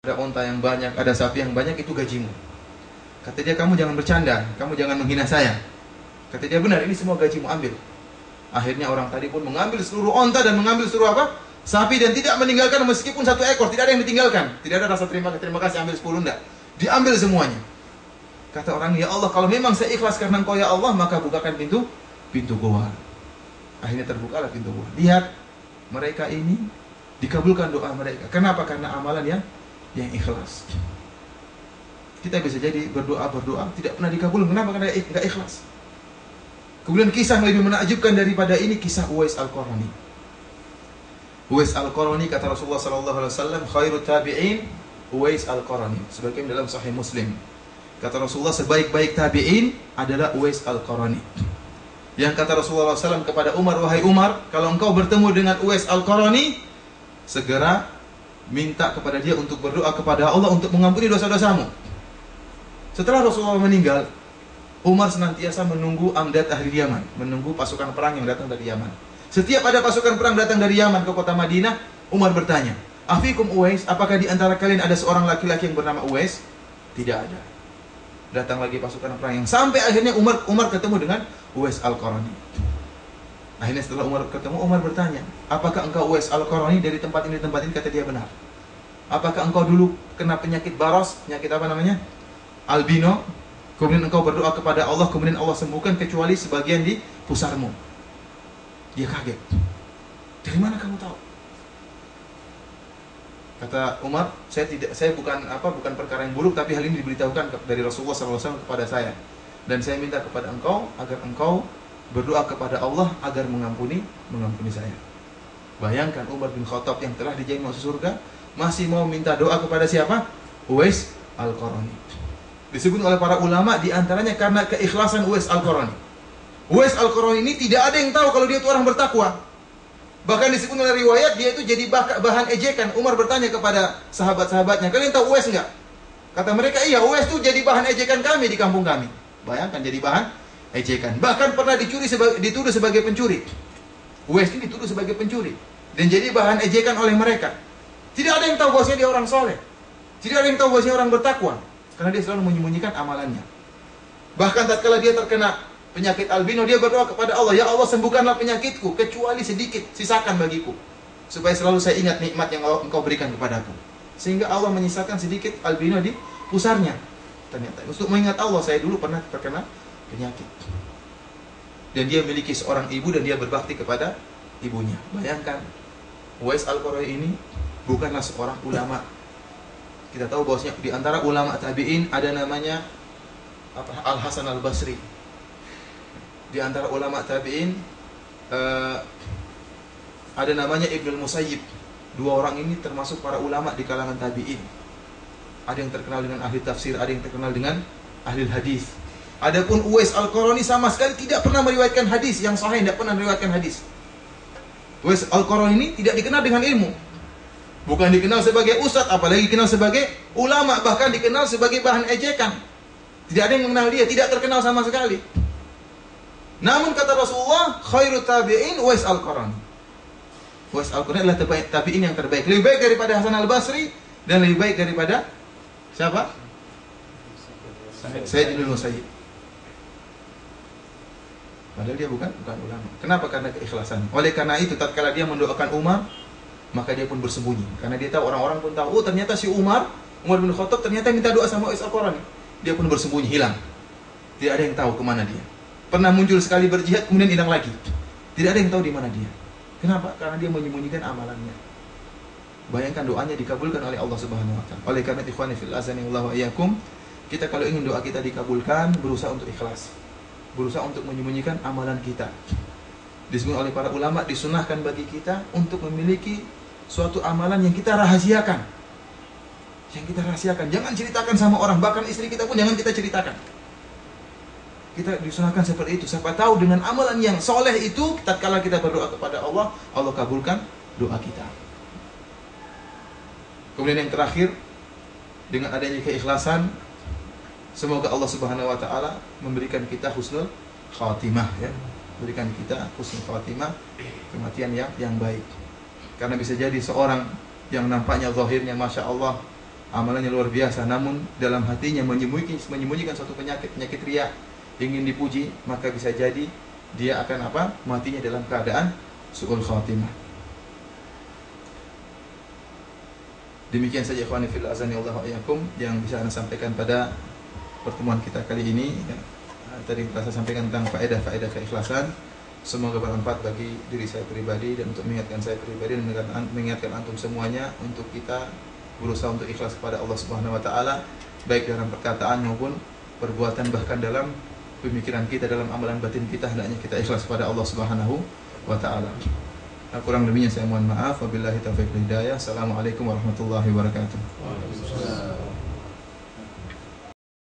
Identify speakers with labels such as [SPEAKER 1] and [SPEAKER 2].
[SPEAKER 1] ada onta yang banyak, ada sapi yang banyak, itu gajimu. Kata dia, kamu jangan bercanda, kamu jangan menghina saya. Kata dia, benar, ini semua gajimu, ambil. Akhirnya orang tadi pun mengambil seluruh onta dan mengambil seluruh apa? Sapi, dan tidak meninggalkan meskipun satu ekor, tidak ada yang ditinggalkan. Tidak ada rasa terima kasih, ambil 10, enggak. Diambil semuanya. Kata orang, ya Allah, kalau memang saya ikhlas karena Engkau ya Allah, maka bukakan pintu gua. Akhirnya terbukalah pintu gua. Lihat, mereka ini dikabulkan doa mereka. Kenapa? Karena amalan yang ikhlas. Kita bisa jadi berdoa tidak pernah dikabul. Kenapa? Karena enggak ikhlas. Kemudian kisah yang lebih menakjubkan daripada ini, kisah Uwais Al-Qarani. Uwais Al-Qarani, kata Rasulullah SAW, khairu tabi'in Uwais Al-Qarani. Sebagaimana dalam Sahih Muslim, kata Rasulullah, sebaik-baik tabi'in adalah Uwais Al-Qarani. Yang kata Rasulullah SAW kepada Umar, wahai Umar, kalau engkau bertemu dengan Uwais Al-Qarani, segera minta kepada dia untuk berdoa kepada Allah untuk mengampuni dosa-dosamu. Setelah Rasulullah meninggal, Umar senantiasa menunggu amdat ahli Yaman, menunggu pasukan perang yang datang dari Yaman. Setiap ada pasukan perang datang dari Yaman ke kota Madinah, Umar bertanya, afikum Uwais, apakah di antara kalian ada seorang laki-laki yang bernama Uwais? Tidak ada. Datang lagi pasukan perang yang sampai akhirnya Umar ketemu dengan Uwais Al-Qarani. Akhirnya setelah Umar ketemu, Umar bertanya, apakah engkau Uwais Al-Qarani dari tempat ini? Kata dia, benar. Apakah engkau dulu kena penyakit baros, penyakit apa namanya? Albino, kemudian engkau berdoa kepada Allah, kemudian Allah sembuhkan kecuali sebagian di pusarmu. Dia kaget. Dari mana kamu tahu? Kata Umar, saya bukan perkara yang buruk, tapi hal ini diberitahukan dari Rasulullah SAW kepada saya. Dan saya minta kepada engkau agar engkau berdoa kepada Allah agar mengampuni saya. Bayangkan Umar bin Khattab yang telah dijamin masuk surga masih mau minta doa kepada siapa? Uwais Al-Qarani. Disebut oleh para ulama diantaranya karena keikhlasan Uwais Al-Qarani. Uwais Al-Qarani ini tidak ada yang tahu kalau dia itu orang bertakwa. Bahkan disebut oleh riwayat dia itu jadi bahan ejekan. Umar bertanya kepada sahabat-sahabatnya, kalian tahu Uwais enggak? Kata mereka, iya, Uwais itu jadi bahan ejekan kami di kampung kami. Bayangkan, jadi bahan ejekan. Bahkan pernah dituduh sebagai pencuri. Uwais ini dituduh sebagai pencuri dan jadi bahan ejekan oleh mereka. Tidak ada yang tahu bahwasanya dia orang soleh. Tidak ada yang tahu bahwasanya orang bertakwa, karena dia selalu menyembunyikan amalannya. Bahkan tatkala dia terkena penyakit albino, dia berdoa kepada Allah, ya Allah, sembuhkanlah penyakitku kecuali sedikit, sisakan bagiku, supaya selalu saya ingat nikmat yang engkau berikan kepadaku. Sehingga Allah menyisakan sedikit albino di pusarnya. Ternyata untuk mengingat Allah, saya dulu pernah terkena penyakit. Dan dia memiliki seorang ibu dan dia berbakti kepada ibunya. Bayangkan, Uwais Al-Qarani ini bukanlah seorang ulama. Kita tahu bahwasanya di antara ulama tabi'in ada namanya Al-Hasan Al-Basri. Di antara ulama tabi'in ada namanya Ibnul Musayyib. Dua orang ini termasuk para ulama di kalangan tabi'in. Ada yang terkenal dengan ahli tafsir, ada yang terkenal dengan ahli hadis. Adapun Uwais Al-Qarani sama sekali tidak pernah meriwayatkan hadis yang sahih, tidak pernah meriwayatkan hadis. Uwais Al-Qarani ini tidak dikenal dengan ilmu. Bukan dikenal sebagai ustadz, apalagi dikenal sebagai ulama, bahkan dikenal sebagai bahan ejekan. Tidak ada yang mengenal dia, tidak terkenal sama sekali. Namun kata Rasulullah, khairu tabi'in Uwais Al-Qarani. Uwais Al-Qarani adalah tabi'in yang terbaik. Lebih baik daripada Hasan Al-Basri dan lebih baik daripada siapa? Sayyid Ibn Musayyib. Padahal dia bukan ulama. Kenapa? Karena keikhlasan. Oleh karena itu, tatkala dia mendoakan Umar, maka dia pun bersembunyi. Karena dia tahu, orang-orang pun tahu, oh ternyata si Umar bin Khattab ternyata minta doa sama Uwais Al-Qarani. Dia pun bersembunyi, hilang. Tidak ada yang tahu kemana dia. Pernah muncul sekali berjihad, kemudian hilang lagi. Tidak ada yang tahu di mana dia. Kenapa? Karena dia menyembunyikan amalannya. Bayangkan, doanya dikabulkan oleh Allah Subhanahu wa taala. Oleh karena itu, ikhwani fil azani wallahu iyyakum, kita kalau ingin doa kita dikabulkan, berusaha untuk ikhlas. Berusaha untuk menyembunyikan amalan kita. Disebut oleh para ulama, disunahkan bagi kita untuk memiliki suatu amalan yang kita rahasiakan. Yang kita rahasiakan, jangan ceritakan sama orang, bahkan istri kita pun jangan kita ceritakan. Kita disunahkan seperti itu. Siapa tahu dengan amalan yang soleh itu, tatkala kita berdoa kepada Allah, Allah kabulkan doa kita. Kemudian yang terakhir, dengan adanya keikhlasan, semoga Allah Subhanahu wa taala memberikan kita husnul khatimah, ya. Berikan kita husnul khatimah, kematian yang baik. Karena bisa jadi seorang yang nampaknya zahirnya Masya Allah amalannya luar biasa, namun dalam hatinya menyembunyikan suatu penyakit riya, ingin dipuji, maka bisa jadi dia akan matinya dalam keadaan su'ul khatimah. Demikian saja ikhwani fil azani Allah wa iyyakum yang bisa Anda sampaikan pada pertemuan kita kali ini. Tadi saya sampaikan tentang faedah keikhlasan. Semoga bermanfaat bagi diri saya pribadi dan untuk mengingatkan saya pribadi dan mengingatkan antum semuanya untuk kita berusaha untuk ikhlas kepada Allah Subhanahu wa taala, baik dalam perkataan maupun perbuatan, bahkan dalam pemikiran kita, dalam amalan batin kita, hendaknya kita ikhlas kepada Allah Subhanahu wa taala. Kurang lebihnya saya mohon maaf. Wabillahi taufiq wal hidayah. Assalamualaikum warahmatullahi wabarakatuh.